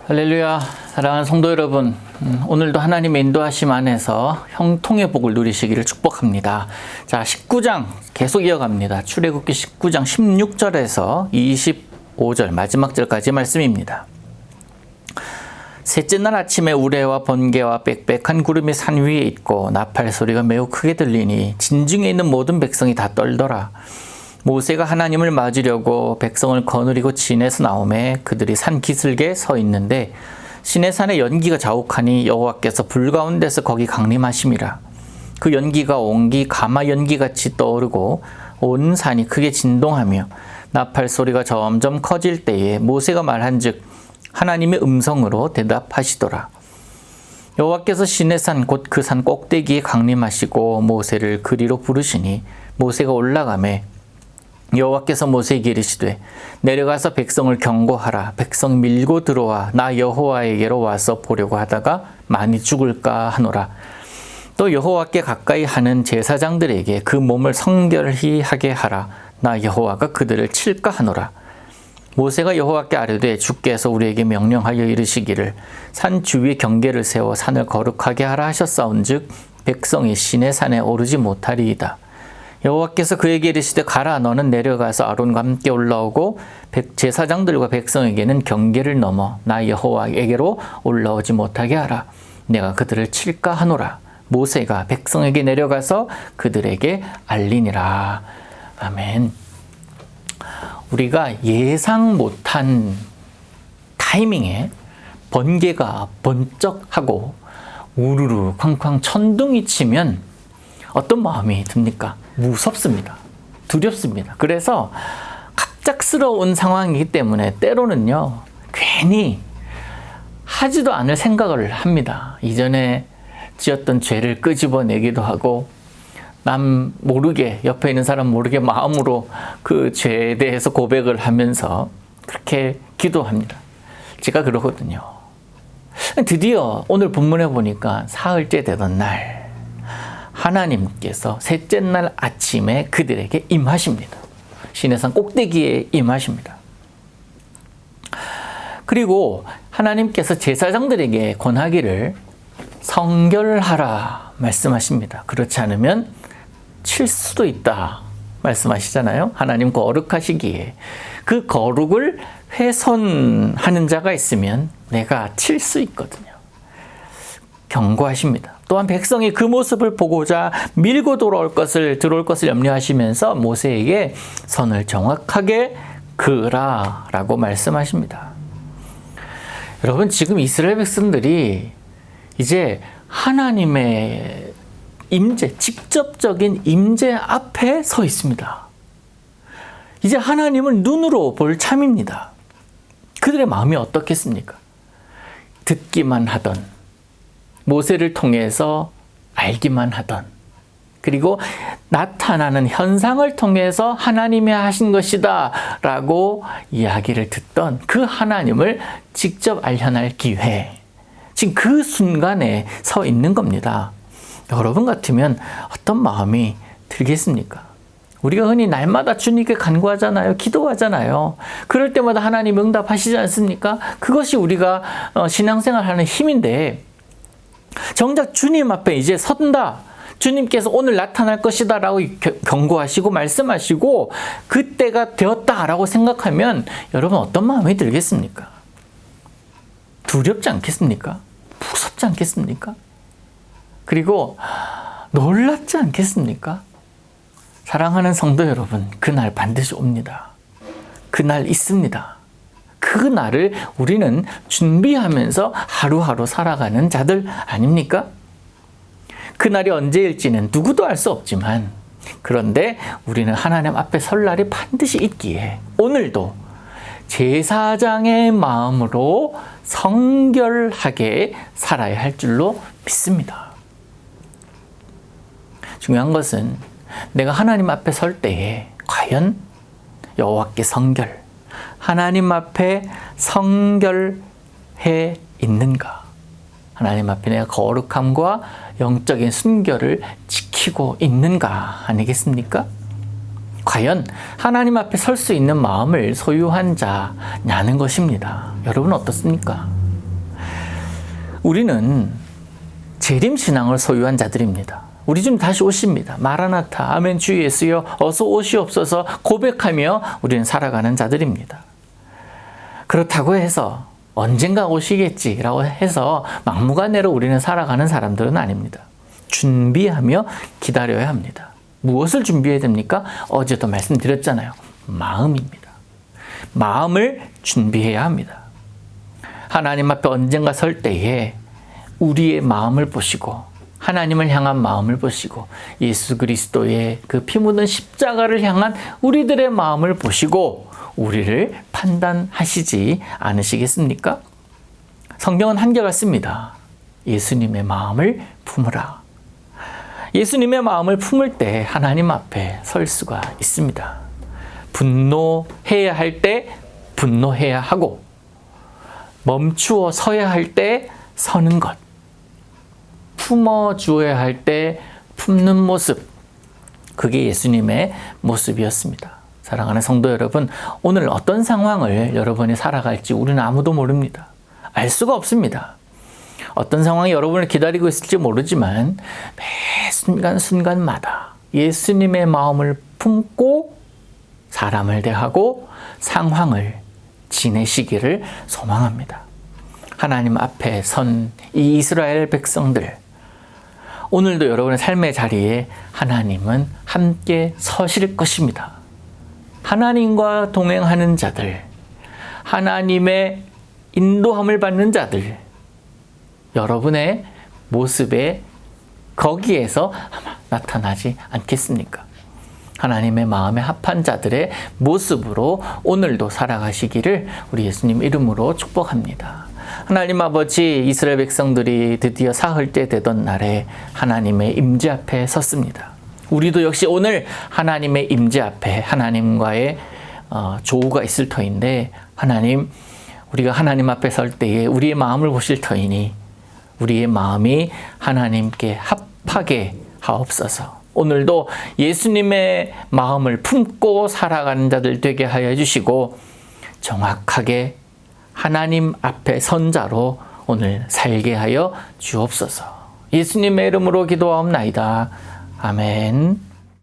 할렐루야. 사랑하는 성도 여러분, 오늘도 하나님의 인도하심 안에서 형통의 복을 누리시기를 축복합니다. 자, 19장 계속 이어갑니다. 출애굽기 19장 16절에서 25절 마지막 절까지 말씀입니다. 셋째 날 아침에 우레와 번개와 빽빽한 구름이 산 위에 있고 나팔 소리가 매우 크게 들리니 진중에 있는 모든 백성이 다 떨더라. 모세가 하나님을 맞으려고 백성을 거느리고 진에서 나오매 그들이 산 기슭에 서 있는데 시내산에 연기가 자욱하니 여호와께서 불 가운데서 거기 강림하심이라. 그 연기가 온기 가마 연기같이 떠오르고 온 산이 크게 진동하며 나팔 소리가 점점 커질 때에 모세가 말한즉 하나님의 음성으로 대답하시더라. 여호와께서 시내산 곧 그 산 꼭대기에 강림하시고 모세를 그리로 부르시니 모세가 올라가매 여호와께서 모세에게 이르시되 내려가서 백성을 경고하라. 백성 밀고 들어와 나 여호와에게로 와서 보려고 하다가 많이 죽을까 하노라. 또 여호와께 가까이 하는 제사장들에게 그 몸을 성결히 하게 하라. 나 여호와가 그들을 칠까 하노라. 모세가 여호와께 아뢰되 주께서 우리에게 명령하여 이르시기를 산 주위에 경계를 세워 산을 거룩하게 하라 하셨사온즉 백성이 시내산에 오르지 못하리이다. 여호와께서 그에게 이르시되 가라. 너는 내려가서 아론과 함께 올라오고 제사장들과 백성에게는 경계를 넘어 나 여호와에게로 올라오지 못하게 하라. 내가 그들을 칠까 하노라. 모세가 백성에게 내려가서 그들에게 알리니라. 아멘. 우리가 예상 못한 타이밍에 번개가 번쩍하고 우르르 쾅쾅 천둥이 치면 어떤 마음이 듭니까? 무섭습니다. 두렵습니다. 그래서 갑작스러운 상황이기 때문에 때로는요, 괜히 하지도 않을 생각을 합니다. 이전에 지었던 죄를 끄집어내기도 하고, 남 모르게, 옆에 있는 사람 모르게 마음으로 그 죄에 대해서 고백을 하면서 그렇게 기도합니다. 제가 그러거든요. 드디어 오늘 본문에 보니까 사흘째 되던 날, 하나님께서 셋째 날 아침에 그들에게 임하십니다. 시내산 꼭대기에 임하십니다. 그리고 하나님께서 제사장들에게 권하기를 성결하라 말씀하십니다. 그렇지 않으면 칠 수도 있다 말씀하시잖아요. 하나님 거룩하시기에 그 거룩을 훼손하는 자가 있으면 내가 칠 수 있거든요. 경고하십니다. 또한 백성이 그 모습을 보고자 밀고 들어올 것을 염려하시면서 모세에게 선을 정확하게 그으라라고 말씀하십니다. 여러분, 지금 이스라엘 백성들이 이제 하나님의 임재, 직접적인 임재 앞에 서 있습니다. 이제 하나님을 눈으로 볼 참입니다. 그들의 마음이 어떻겠습니까? 듣기만 하던, 모세를 통해서 알기만 하던, 그리고 나타나는 현상을 통해서 하나님이 하신 것이다 라고 이야기를 듣던 그 하나님을 직접 알려날 기회, 지금 그 순간에 서 있는 겁니다. 여러분 같으면 어떤 마음이 들겠습니까? 우리가 흔히 날마다 주님께 간구하잖아요. 기도하잖아요. 그럴 때마다 하나님 응답하시지 않습니까? 그것이 우리가 신앙생활하는 힘인데, 정작 주님 앞에 이제 선다, 주님께서 오늘 나타날 것이다 라고 경고하시고 말씀하시고 그때가 되었다 라고 생각하면 여러분 어떤 마음이 들겠습니까? 두렵지 않겠습니까? 무섭지 않겠습니까? 그리고 놀랍지 않겠습니까? 사랑하는 성도 여러분, 그날 반드시 옵니다. 그날 있습니다. 그 날을 우리는 준비하면서 하루하루 살아가는 자들 아닙니까? 그날이 언제일지는 누구도 알 수 없지만, 그런데 우리는 하나님 앞에 설 날이 반드시 있기에 오늘도 제사장의 마음으로 성결하게 살아야 할 줄로 믿습니다. 중요한 것은 내가 하나님 앞에 설 때에 과연 여호와께 성결, 하나님 앞에 성결해 있는가? 하나님 앞에 내가 거룩함과 영적인 순결을 지키고 있는가 아니겠습니까? 과연 하나님 앞에 설 수 있는 마음을 소유한 자냐는 것입니다. 여러분 어떻습니까? 우리는 재림신앙을 소유한 자들입니다. 우리 좀 다시 오십니다. 마라나타, 아멘 주 예수여 어서 오시옵소서 고백하며 우리는 살아가는 자들입니다. 그렇다고 해서 언젠가 오시겠지라고 해서 막무가내로 우리는 살아가는 사람들은 아닙니다. 준비하며 기다려야 합니다. 무엇을 준비해야 됩니까? 어제도 말씀드렸잖아요. 마음입니다. 마음을 준비해야 합니다. 하나님 앞에 언젠가 설 때에 우리의 마음을 보시고 하나님을 향한 마음을 보시고 예수 그리스도의 그 피 묻은 십자가를 향한 우리들의 마음을 보시고 우리를 판단하시지 않으시겠습니까? 성경은 한결 같습니다. 예수님의 마음을 품으라. 예수님의 마음을 품을 때 하나님 앞에 설 수가 있습니다. 분노해야 할 때 분노해야 하고 멈추어 서야 할 때 서는 것, 품어주어야 할 때 품는 모습, 그게 예수님의 모습이었습니다. 사랑하는 성도 여러분, 오늘 어떤 상황을 여러분이 살아갈지 우리는 아무도 모릅니다. 알 수가 없습니다. 어떤 상황이 여러분을 기다리고 있을지 모르지만 매 순간순간마다 예수님의 마음을 품고 사람을 대하고 상황을 지내시기를 소망합니다. 하나님 앞에 선 이 이스라엘 백성들, 오늘도 여러분의 삶의 자리에 하나님은 함께 서실 것입니다. 하나님과 동행하는 자들, 하나님의 인도함을 받는 자들, 여러분의 모습에 거기에서 아마 나타나지 않겠습니까? 하나님의 마음에 합한 자들의 모습으로 오늘도 살아가시기를 우리 예수님 이름으로 축복합니다. 하나님 아버지, 이스라엘 백성들이 드디어 사흘째 되던 날에 하나님의 임재 앞에 섰습니다. 우리도 역시 오늘 하나님의 임재 앞에 하나님과의 조우가 있을 터인데, 하나님, 우리가 하나님 앞에 설 때에 우리의 마음을 보실 터이니 우리의 마음이 하나님께 합하게 하옵소서. 오늘도 예수님의 마음을 품고 살아가는 자들 되게 하여 주시고 정확하게 하나님 앞에 선 자로 오늘 살게 하여 주옵소서. 예수님의 이름으로 기도하옵나이다. 아멘.